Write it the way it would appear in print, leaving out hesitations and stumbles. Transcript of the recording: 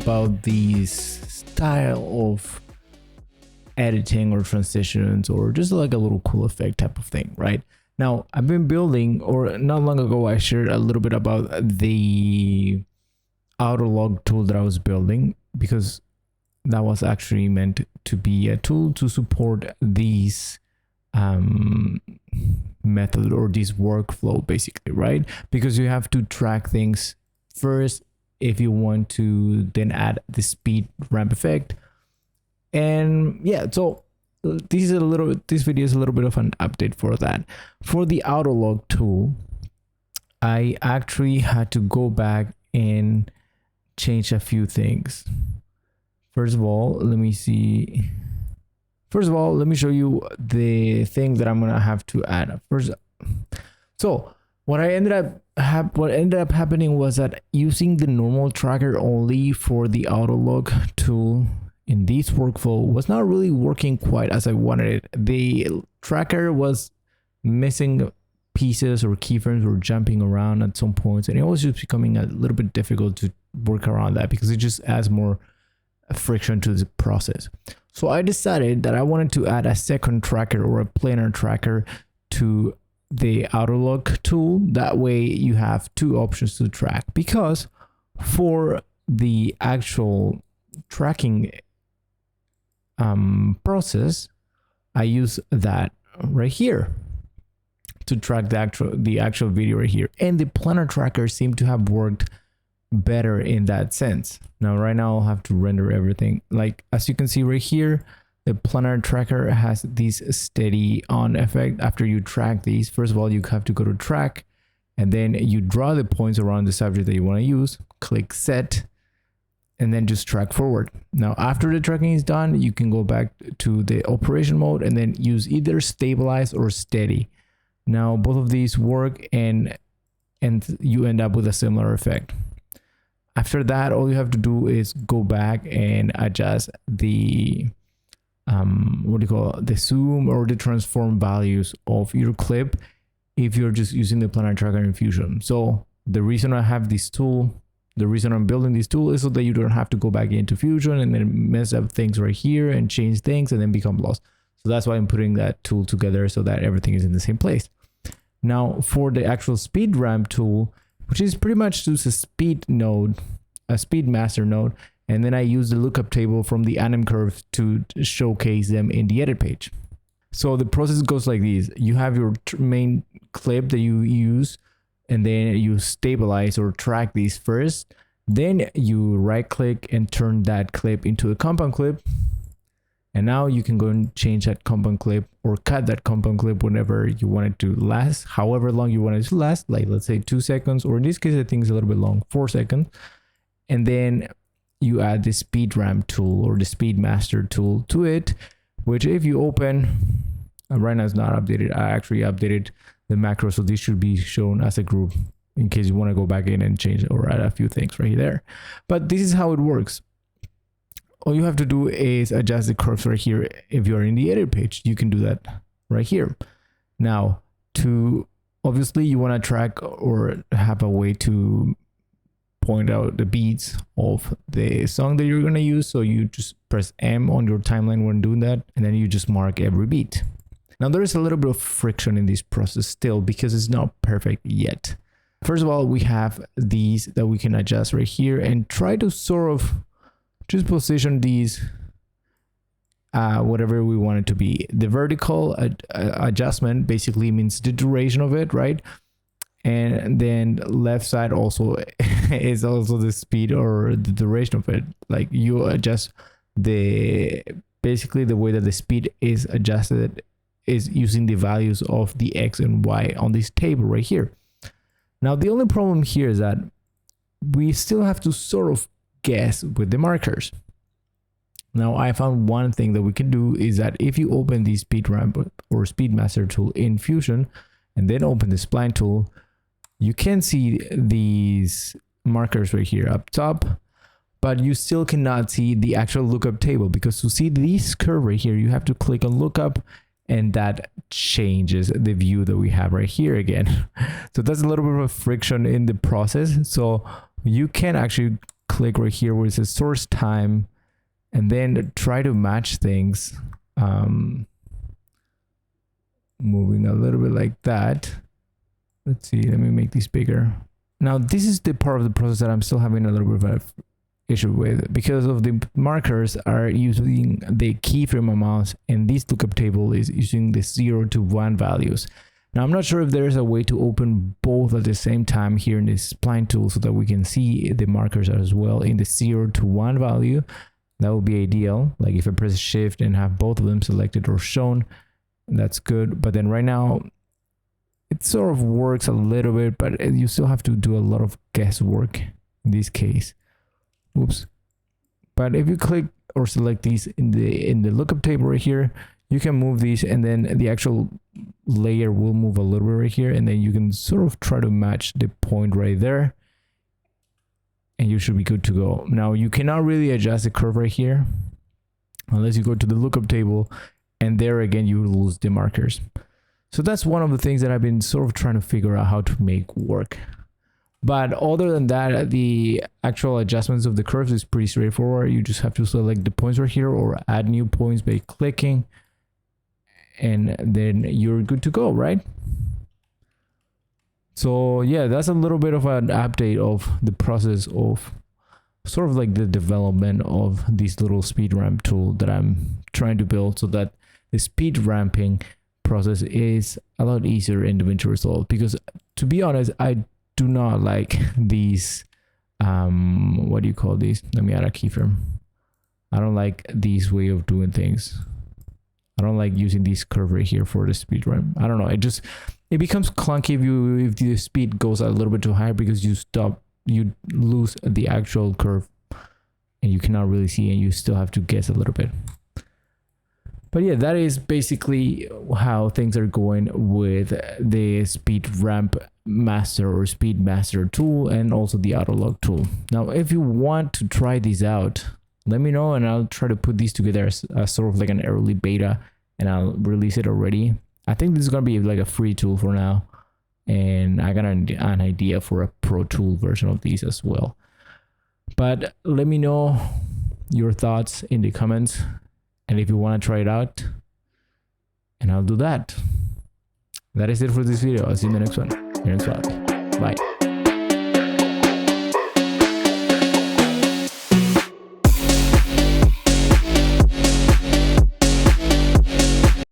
about the style of editing or transitions, or just like a little cool effect type of thing, right? Now, I've been building, or not long ago, I shared a little bit about the autolog tool that I was building, because that was actually meant to be a tool to support these method or this workflow, basically, right? Because you have to track things first if you want to then add the speed ramp effect. And yeah, so this video is a little bit of an update for that. For the autolog tool, I actually had to go back and change a few things. First of all, let me show you the thing that I'm gonna have to add first. So what ended up happening was that using the normal tracker only for the autolog tool in this workflow was not really working quite as I wanted it. The tracker was missing pieces, or keyframes were jumping around at some points, and it was just becoming a little bit difficult to work around that, because it just adds more friction to the process. So I decided that I wanted to add a second tracker, or a planar tracker, to the autolog tool. That way you have two options to track, because for the actual tracking process, I use that right here to track the actual video right here, and the planar tracker seemed to have worked better in that sense. Now right now I'll have to render everything. Like, as you can see right here, the planar tracker has this steady on effect. After you track these, first of all, you have to go to track, and then you draw the points around the subject that you want to use, click set, and then just track forward. Now, after the tracking is done, you can go back to the operation mode and then use either stabilize or steady. Now, both of these work, and you end up with a similar effect. After that, all you have to do is go back and adjust the the zoom or the transform values of your clip if you're just using the planar tracker in Fusion. So the reason I have this tool, the reason I'm building this tool, is so that you don't have to go back into Fusion and then mess up things right here and change things and then become lost. So that's why I'm putting that tool together, so that everything is in the same place. Now, for the actual speed ramp tool, which is pretty much just a speed node, a speed master node, and then I use the lookup table from the anim curve to showcase them in the edit page. So the process goes like this. You have your main clip that you use, and then you stabilize or track these first. Then you right click and turn that clip into a compound clip. And now you can go and change that compound clip, or cut that compound clip whenever you want it to last, however long you want it to last, like let's say 2 seconds, or in this case, I think it's a little bit long, 4 seconds. And then you add the speed ramp tool, or the speed master tool, to it, which if you open, right now it's not updated. I actually updated the macro, so this should be shown as a group in case you want to go back in and change or add a few things right there. But this is how it works. All you have to do is adjust the curves right here. If you're in the edit page, you can do that right here. Now, obviously you want to track or have a way to point out the beats of the song that you're going to use. So you just press M on your timeline when doing that, and then you just mark every beat. Now, there is a little bit of friction in this process still, because it's not perfect yet. First of all, we have these that we can adjust right here, and try to sort of just position these whatever we want it to be. The vertical adjustment basically means the duration of it, right? And then left side also is also the speed or the duration of it. Like, you adjust basically the way that the speed is adjusted is using the values of the X and Y on this table right here. Now, the only problem here is that we still have to sort of guess with the markers. Now, I found one thing that we can do is that if you open the speed ramp or speed master tool in Fusion, and then open the spline tool, you can see these markers right here up top, but you still cannot see the actual lookup table, because to see this curve right here, you have to click on lookup, and that changes the view that we have right here again. So that's a little bit of friction in the process. So you can actually click right here where it says source time, and then try to match things, moving a little bit like that. Let's see, let me make this bigger. Now this is the part of the process that I'm still having a little bit of an issue with, because of the markers are using the keyframe amounts, and this lookup table is using the 0 to 1 values. Now I'm not sure if there's a way to open both at the same time here in this spline tool so that we can see the markers as well in the 0 to 1 value. That would be ideal. Like if I press shift and have both of them selected or shown, that's good. But then right now it sort of works a little bit, but you still have to do a lot of guesswork in this case. Oops. But if you click or select these in the lookup table right here, you can move these, and then the actual layer will move a little bit right here, and then you can sort of try to match the point right there, and you should be good to go. Now you cannot really adjust the curve right here unless you go to the lookup table, and there again you lose the markers. So that's one of the things that I've been sort of trying to figure out how to make work. But other than that, the actual adjustments of the curves is pretty straightforward. You just have to select the points right here or add new points by clicking, and then you're good to go, right? So yeah, that's a little bit of an update of the process of sort of like the development of this little speed ramp tool that I'm trying to build, so that the speed ramping process is a lot easier in DaVinci Resolve. Because to be honest, I do not like these, what do you call these? Let me add a keyframe. I don't like this way of doing things. I don't like using this curve right here for the speed ramp. I don't know. It becomes clunky if the speed goes a little bit too high, because you lose the actual curve and you cannot really see, and you still have to guess a little bit. But yeah, that is basically how things are going with the speed ramp master or speed master tool, and also the auto log tool. Now, if you want to try these out, let me know, and I'll try to put these together as sort of like an early beta, and I'll release it already. I think this is gonna be like a free tool for now, and I got an idea for a pro tool version of these as well. But let me know your thoughts in the comments, and if you want to try it out, and I'll do that. That is it for this video. I'll see you in the next one here in SUALVI. Bye.